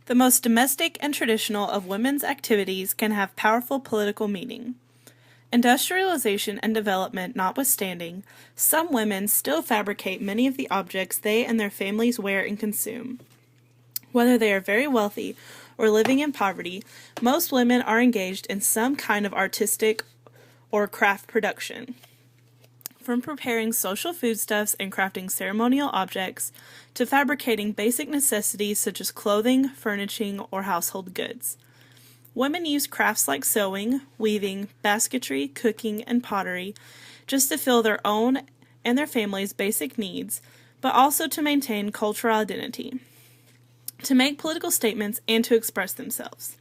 The most domestic and traditional of women's activities can have powerful political meaning. Industrialization and development notwithstanding, some women still fabricate many of the objects they and their families wear and consume. Whether they are very wealthy or living in poverty, most women are engaged in some kind of artistic or craft production. From preparing social foodstuffs and crafting ceremonial objects to fabricating basic necessities such as clothing, furnishing, or household goods. Women use crafts like sewing, weaving, basketry, cooking, and pottery just to fill their own and their family's basic needs, but also to maintain cultural identity, to make political statements, and to express themselves.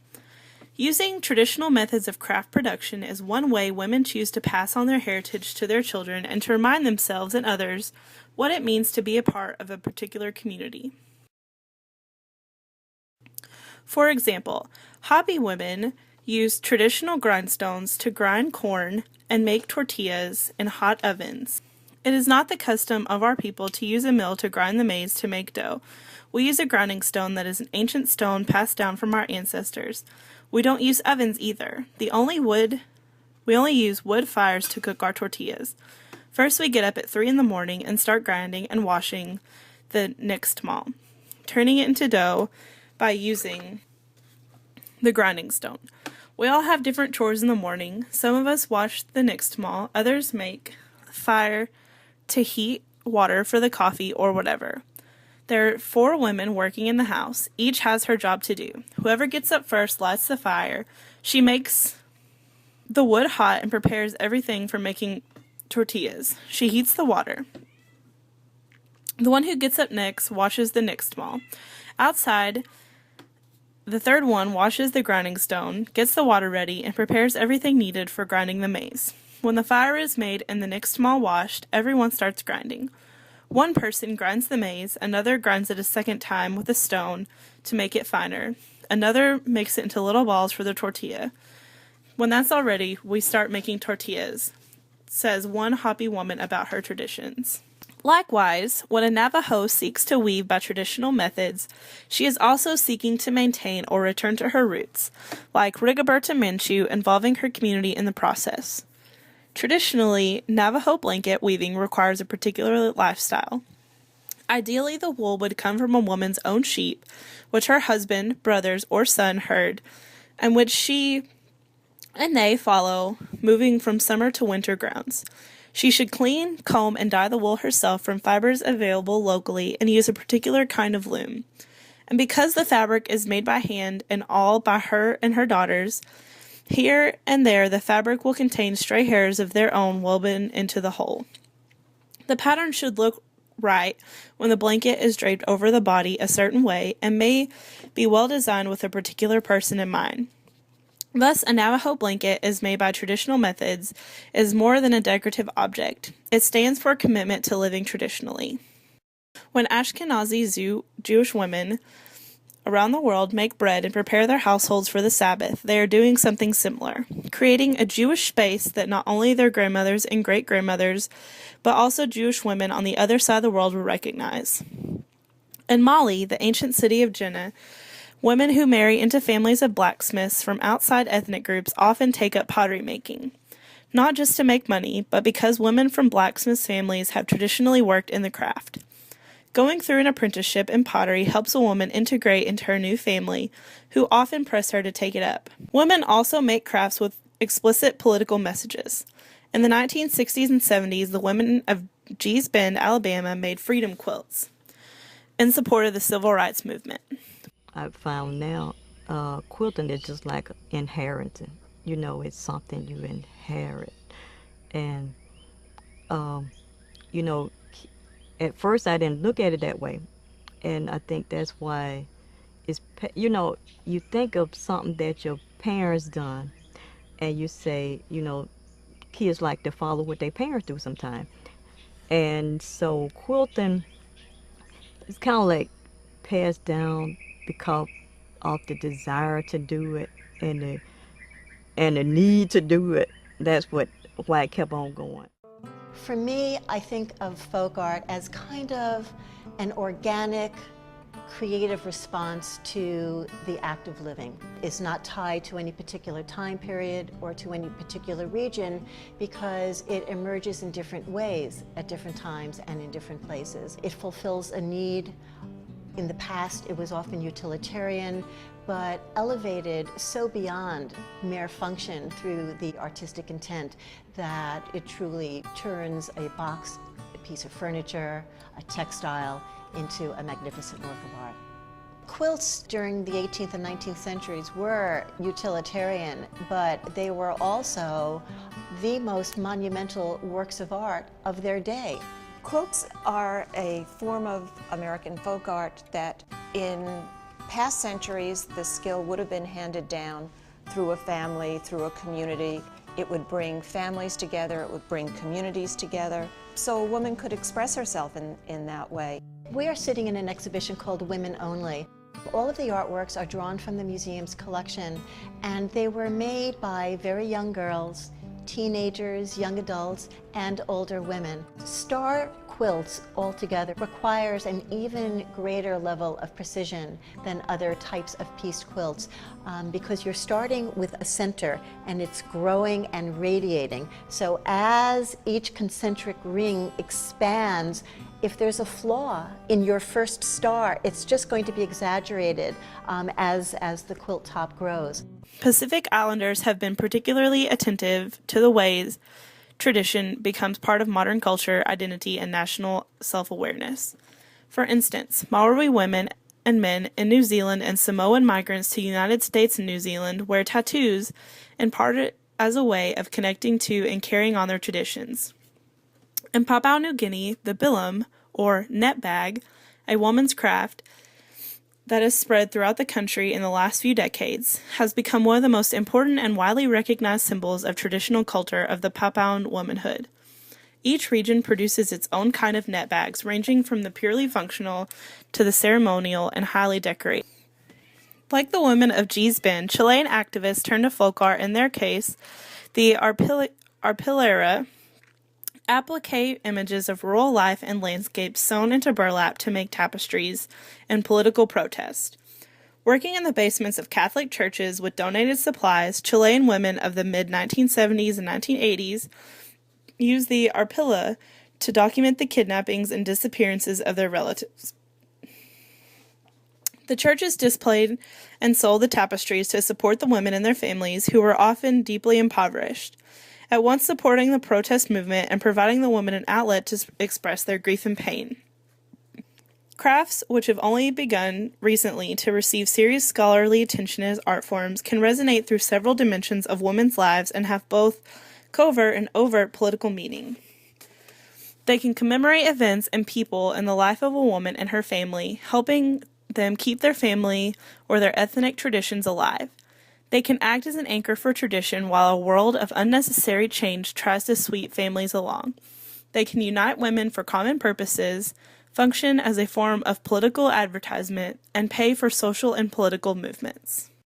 Using traditional methods of craft production is one way women choose to pass on their heritage to their children and to remind themselves and others what it means to be a part of a particular community. For example, hobby women use traditional grindstones to grind corn and make tortillas in hot ovens. It is not the custom of our people to use a mill to grind the maize to make dough. We use a grinding stone that is an ancient stone passed down from our ancestors. We don't use ovens either. We only use wood fires to cook our tortillas. First, we get up at 3 in the morning and start grinding and washing the nixtamal, turning it into dough by using the grinding stone. We all have different chores in the morning. Some of us wash the nixtamal, others make fire to heat water for the coffee or whatever. There are 4 women working in the house. Each has her job to do. Whoever gets up first lights the fire. She makes the wood hot and prepares everything for making tortillas. She heats the water. The one who gets up next washes the nixtamal. Outside, the third one washes the grinding stone, gets the water ready, and prepares everything needed for grinding the maize. When the fire is made and the nixtamal washed, everyone starts grinding. One person grinds the maize, another grinds it a second time with a stone to make it finer. Another makes it into little balls for the tortilla. When that's all ready, we start making tortillas, says one Hopi woman about her traditions. Likewise, when a Navajo seeks to weave by traditional methods, she is also seeking to maintain or return to her roots, like Rigoberta Menchú involving her community in the process. Traditionally, Navajo blanket weaving requires a particular lifestyle. Ideally, the wool would come from a woman's own sheep, which her husband, brothers, or son herd, and which she and they follow, moving from summer to winter grounds. She should clean, comb, and dye the wool herself from fibers available locally and use a particular kind of loom. And because the fabric is made by hand and all by her and her daughters, here and there the fabric will contain stray hairs of their own woven into the whole. The pattern should look right when the blanket is draped over the body a certain way and may be well designed with a particular person in mind. Thus, a Navajo blanket is made by traditional methods is more than a decorative object. It stands for a commitment to living traditionally. When Ashkenazi Jewish women around the world make bread and prepare their households for the Sabbath, they are doing something similar, creating a Jewish space that not only their grandmothers and great-grandmothers, but also Jewish women on the other side of the world will recognize. In Mali, the ancient city of Jenne, women who marry into families of blacksmiths from outside ethnic groups often take up pottery making, not just to make money, but because women from blacksmiths' families have traditionally worked in the craft. Going through an apprenticeship in pottery helps a woman integrate into her new family, who often press her to take it up. Women also make crafts with explicit political messages. In the 1960s and 70s, the women of Gee's Bend, Alabama, made freedom quilts in support of the civil rights movement. I've found now quilting is just like inheriting. You know, it's something you inherit. And, you know, at first I didn't look at it that way. And I think that's why it's, you know, you think of something that your parents done and you say, you know, kids like to follow what their parents do sometimes. And so quilting is kind of like passed down because of the desire to do it and the need to do it. That's why it kept on going. For me, I think of folk art as kind of an organic creative response to the act of living. It's not tied to any particular time period or to any particular region because it emerges in different ways at different times and in different places. It fulfills a need. In the past, it was often utilitarian, but elevated so beyond mere function through the artistic intent that it truly turns a box, a piece of furniture, a textile, into a magnificent work of art. Quilts during the 18th and 19th centuries were utilitarian, but they were also the most monumental works of art of their day. Quilts are a form of American folk art that in past centuries the skill would have been handed down through a family, through a community. It would bring families together, it would bring communities together, so a woman could express herself in that way. We are sitting in an exhibition called Women Only. All of the artworks are drawn from the museum's collection, and they were made by very young girls, teenagers, young adults, and older women. Star quilts altogether requires an even greater level of precision than other types of pieced quilts because you're starting with a center and it's growing and radiating. So as each concentric ring expands, if there's a flaw in your first star, it's just going to be exaggerated as the quilt top grows. Pacific Islanders have been particularly attentive to the ways tradition becomes part of modern culture, identity, and national self-awareness. For instance, Maori women and men in New Zealand and Samoan migrants to the United States and New Zealand wear tattoos, in part as a way of connecting to and carrying on their traditions. In Papua New Guinea, the bilam, or net bag, a woman's craft that has spread throughout the country in the last few decades, has become one of the most important and widely recognized symbols of traditional culture of the Papuan womanhood. Each region produces its own kind of net bags, ranging from the purely functional to the ceremonial and highly decorated. Like the women of Gee's Bend, Chilean activists turned to folk art. In their case, the arpillera applique images of rural life and landscapes sewn into burlap to make tapestries and political protest. Working in the basements of Catholic churches with donated supplies, Chilean women of the mid-1970s and 1980s used the arpilla to document the kidnappings and disappearances of their relatives. The churches displayed and sold the tapestries to support the women and their families, who were often deeply impoverished, at once supporting the protest movement and providing the women an outlet to express their grief and pain. Crafts, which have only begun recently to receive serious scholarly attention as art forms, can resonate through several dimensions of women's lives and have both covert and overt political meaning. They can commemorate events and people in the life of a woman and her family, helping them keep their family or their ethnic traditions alive. They can act as an anchor for tradition while a world of unnecessary change tries to sweep families along. They can unite women for common purposes, function as a form of political advertisement, and pay for social and political movements.